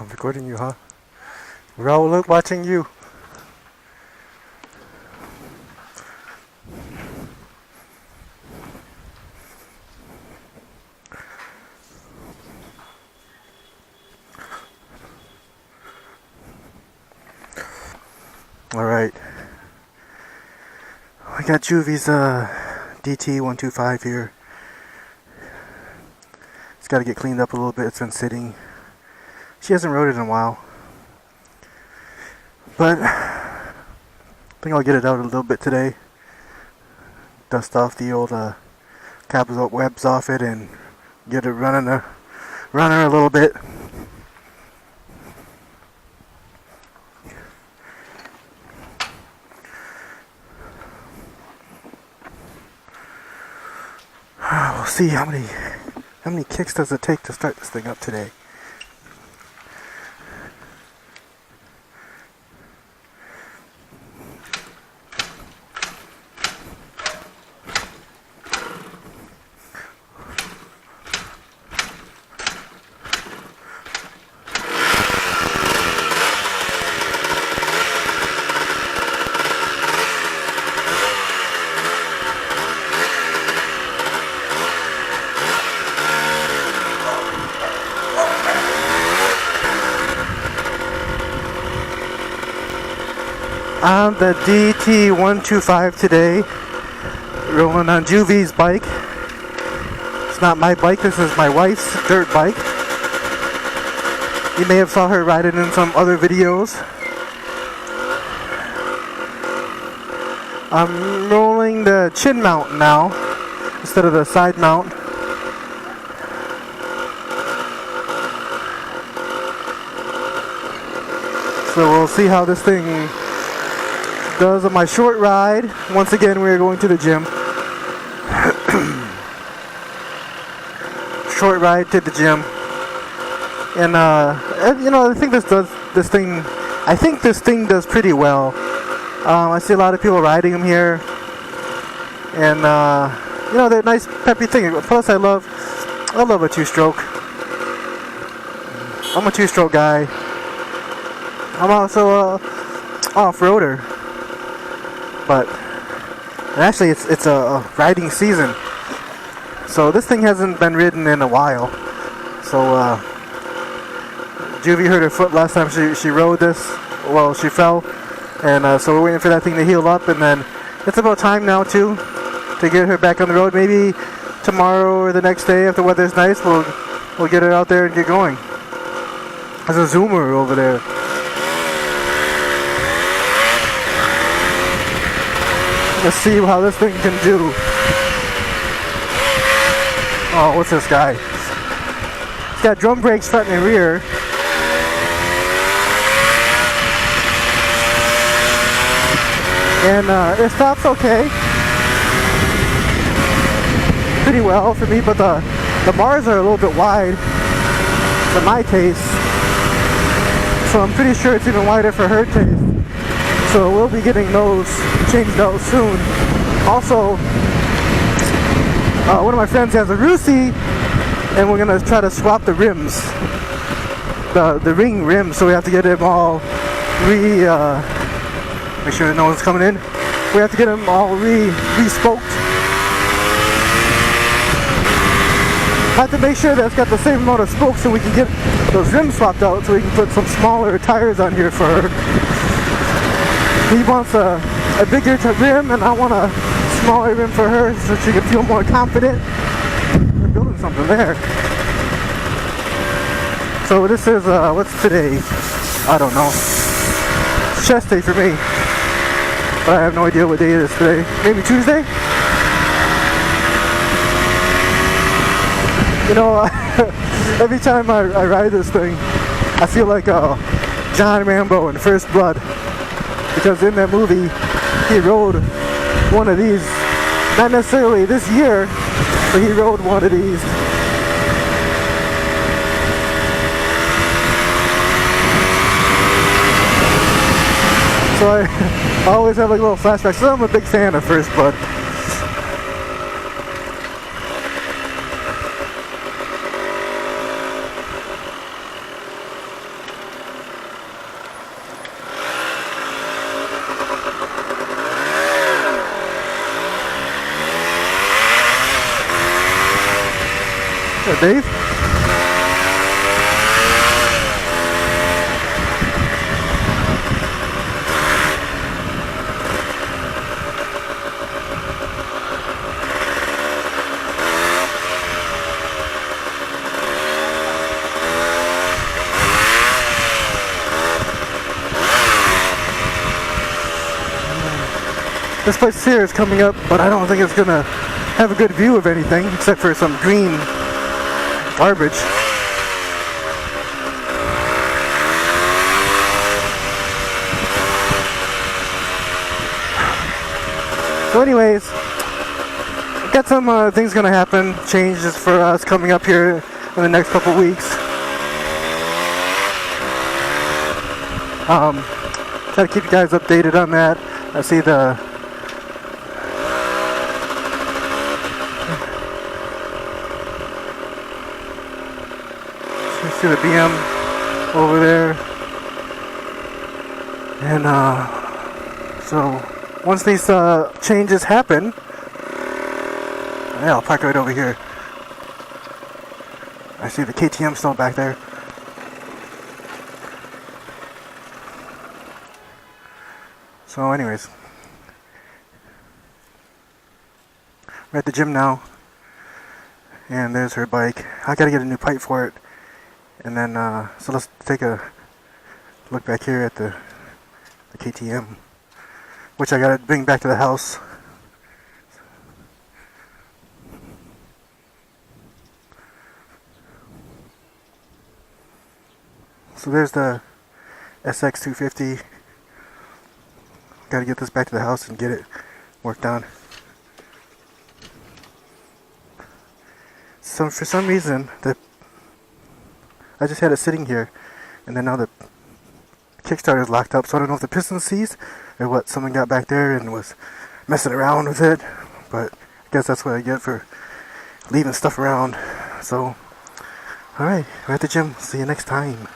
I'm recording you, huh? We're all watching you. Alright. I got Juvys DT125 here. It's got to get cleaned up a little bit. It's been sitting. She hasn't rode it in a while. But I think I'll get it out a little bit today. Dust off the old cobwebs off it and get it running a little bit. We'll see how many kicks does it take to start this thing up today. On the DT125 today, rolling on Juvys' bike. It's not my bike, this is my wife's dirt bike. You may have saw her ride it in some other videos. I'm rolling the chin mount now instead of the side mount. So we'll see how this thing does on my short ride. Once again, we're going to the gym. Short ride to the gym, and you know, I think this thing does pretty well. I see a lot of people riding them here, and you know, they're a nice peppy thing. Plus, I love a two-stroke. I'm a two-stroke guy. I'm also a off-roader. But actually, it's a riding season, so this thing hasn't been ridden in a while. So Juvie hurt her foot last time she rode this. Well, she fell, and so we're waiting for that thing to heal up, and then it's about time now to get her back on the road. Maybe tomorrow or the next day if the weather's nice, we'll get her out there and get going. There's a zoomer over there. Let's see how this thing can do. Oh, what's this guy? It's got drum brakes front and rear. And it stops okay. Pretty well for me, but the bars are a little bit wide for my taste. So I'm pretty sure it's even wider for her taste. So we'll be getting those changed out soon. Also, one of my friends has a Rusi, and we're gonna try to swap the rims, the ring rims. So we have to get them all make sure that no one's coming in. We have to get them all re-spoked. I have to make sure that it's got the same amount of spokes so we can get those rims swapped out, so we can put some smaller tires on here for her. He wants a bigger rim, and I want a smaller rim for her so she can feel more confident. We're building something there. So this is, what's today? I don't know. It's chest day for me. But I have no idea what day it is today. Maybe Tuesday? You know, every time I ride this thing, I feel like John Rambo in First Blood. Because in that movie, he rode one of these, not necessarily this year, but he rode one of these. So I always have like little flashbacks. So I'm a big fan of First Blood. Dave? This place here is coming up, but I don't think it's gonna have a good view of anything except for some green garbage. So anyways, got some things gonna happen, changes for us coming up here in the next couple weeks. Try to keep you guys updated on that. I see see the BM over there, and so once these changes happen, yeah, I'll park right over here. I see the KTM still back there. So anyways, we're at the gym now, and there's her bike. I gotta get a new pipe for it. And then, so let's take a look back here at the KTM, which I gotta bring back to the house. So there's the SX250. Gotta get this back to the house and get it worked on. So for some reason, I just had it sitting here, and then now the Kickstarter is locked up, so I don't know if the piston seized or what. Someone got back there and was messing around with it, but I guess that's what I get for leaving stuff around. So, alright, we're at the gym. See you next time.